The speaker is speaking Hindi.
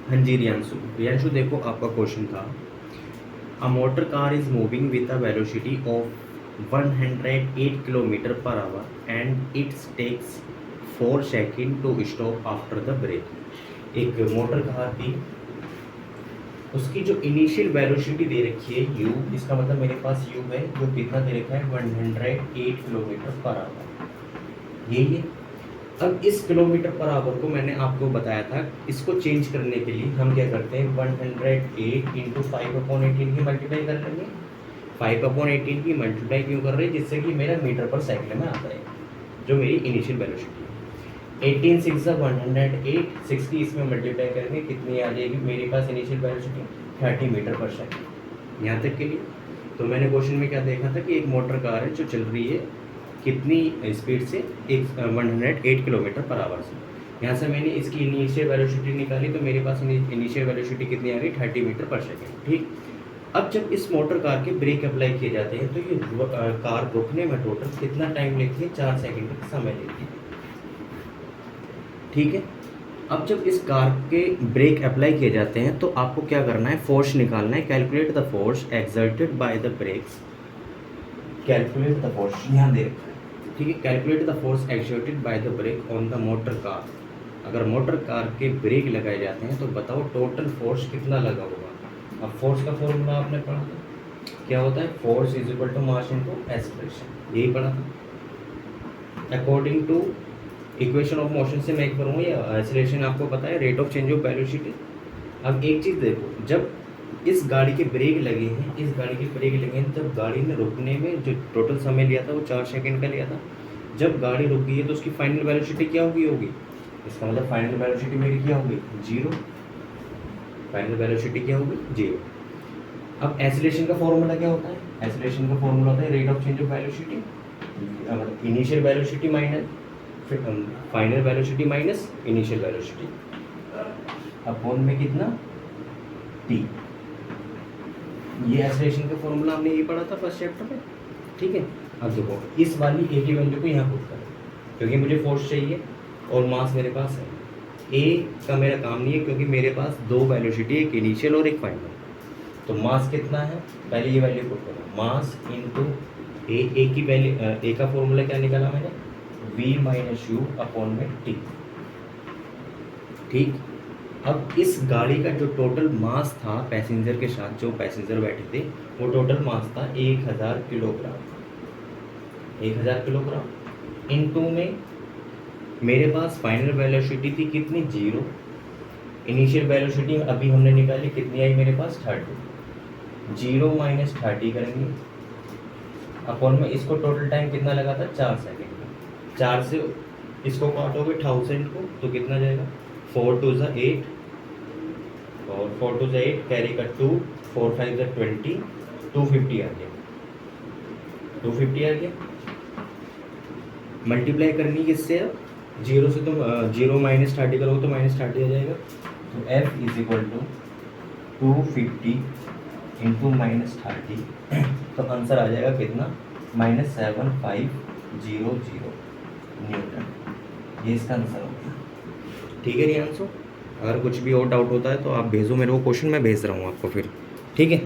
हाँ जी रियांशु, रियांशु देखो आपका क्वेश्चन था, a motor car is moving with a velocity of 108 kilometre per hour and it takes 4 second to stop after the brake. एक मोटर कार थी, उसकी जो इनिशियल वेलोसिटी दे रखी है u, इसका मतलब मेरे पास u है जो कितना दे रखा है 108 किलोमीटर पर आवर, यही है। अब इस किलोमीटर पर आवर को मैंने आपको बताया था, इसको चेंज करने के लिए हम क्या करते हैं 108 इंटू 5/18 की मल्टीप्लाई कर लेंगे। 5/18 की मल्टीप्लाई क्यों कर रहे हैं, जिससे कि मेरा मीटर पर सेकंड में आता है जो मेरी इनिशियल वेलोसिटी है। 18 6 108, 60 इसमें मल्टीप्लाई करेंगे कितनी आ जाएगी मेरे पास इनिशियल वेलोसिटी 30 मीटर पर सेकंड। यहाँ तक के लिए तो मैंने क्वेश्चन में क्या देखा था कि एक मोटर कार है जो चल रही है कितनी स्पीड से, 108 किलोमीटर पर आवर से। यहाँ से मैंने इसकी इनिशियल वेलोसिटी निकाली तो मेरे पास इनिशियल वेलोसिटी कितनी आ गई 30 मीटर पर सेकेंड। ठीक, अब जब इस मोटर कार के ब्रेक अप्लाई किए जाते हैं तो ये कार रुकने में टोटल कितना टाइम लेती है, 4 सेकेंड का समय लेती है। ठीक है, अब जब इस कार के ब्रेक अप्लाई किए जाते हैं तो आपको क्या करना है, फोर्स निकालना है। Calculate the force exerted by the brakes, calculate the force यहाँ दे रखा है। ठीक है, calculate the force exerted by the brake on the motor car. अगर मोटर कार के ब्रेक लगाए जाते हैं तो बताओ टोटल फोर्स कितना लगा होगा। अब फोर्स का फॉर्मूला आपने पढ़ा था, क्या होता है, force is equal to mass into acceleration, यही पढ़ा था। According to equation of motion से मैं करूँगा, या एक्सेलरेशन आपको पता है rate of change of velocity. अब एक चीज़ देखो, जब इस गाड़ी के ब्रेक लगे हैं, इस गाड़ी के ब्रेक लगे हैं, तब गाड़ी ने रुकने में जो टोटल समय लिया था वो 4 सेकंड का लिया था। जब गाड़ी रुक गई है तो उसकी फाइनल वेलोसिटी क्या होगी, इसका मतलब फाइनल वेलोसिटी मेरी क्या होगी, 0। फाइनल वेलोसिटी क्या होगी, 0। अब एक्सेलरेशन का फॉर्मूला क्या होता है, एक्सेलरेशन का फॉर्मूला होता है rate of change of velocity, initial velocity minus final velocity minus initial velocity upon में कितना, t। ये एक्सेलरेशन का फॉर्मूला हमने ये पढ़ा था फर्स्ट चैप्टर में। ठीक है, अब देखो इस वाली a की वैल्यू को यहाँ पुट करें, क्योंकि मुझे फोर्स चाहिए और मास मेरे पास है। a का मेरा काम नहीं है क्योंकि मेरे पास 2 वेलोसिटी, एक इनिशियल और एक फाइनल। तो मास कितना है, पहले ये वैल्यू पुट करो, मास इंटू a की वैल्यू, a का फॉर्मूला क्या निकाला मैंने, v माइनस यू अपॉन में t। ठीक, अब इस गाड़ी का जो टोटल मास था पैसेंजर के साथ, जो पैसेंजर बैठे थे, वो टोटल मास था 1000 किलोग्राम। 1000 किलोग्राम इनटू में मेरे पास फाइनल वेलोसिटी थी कितनी, 0। इनिशियल वेलोसिटी अभी हमने निकाली कितनी आई मेरे पास, 30। 0 माइनस 30 करेंगे अपॉन में इसको टोटल टाइम कितना लगा था, 4 सेकेंड। 4 से इसको काटोगे 1000 को तो कितना जाएगा, 4 2 ज़ा 8 और 4 2 ज़ा 8 कैरी का 2, 4 5 ज़ा 20, 250 आ गया, 250 आ गया। मल्टीप्लाई करनी किससे, अब 0 से तुम 0 माइनस 30 करोगे तो माइनस 30 आ जाएगा। तो F is equal to 250 into minus 30, तो आंसर आ जाएगा कितना, -7500 न्यूटन। ये इसका आंसर होगा। ठीक है रियांशु, अगर कुछ भी और डाउट होता है तो आप भेजो मेरे को क्वेश्चन, मैं भेज रहा हूँ आपको फिर। ठीक है।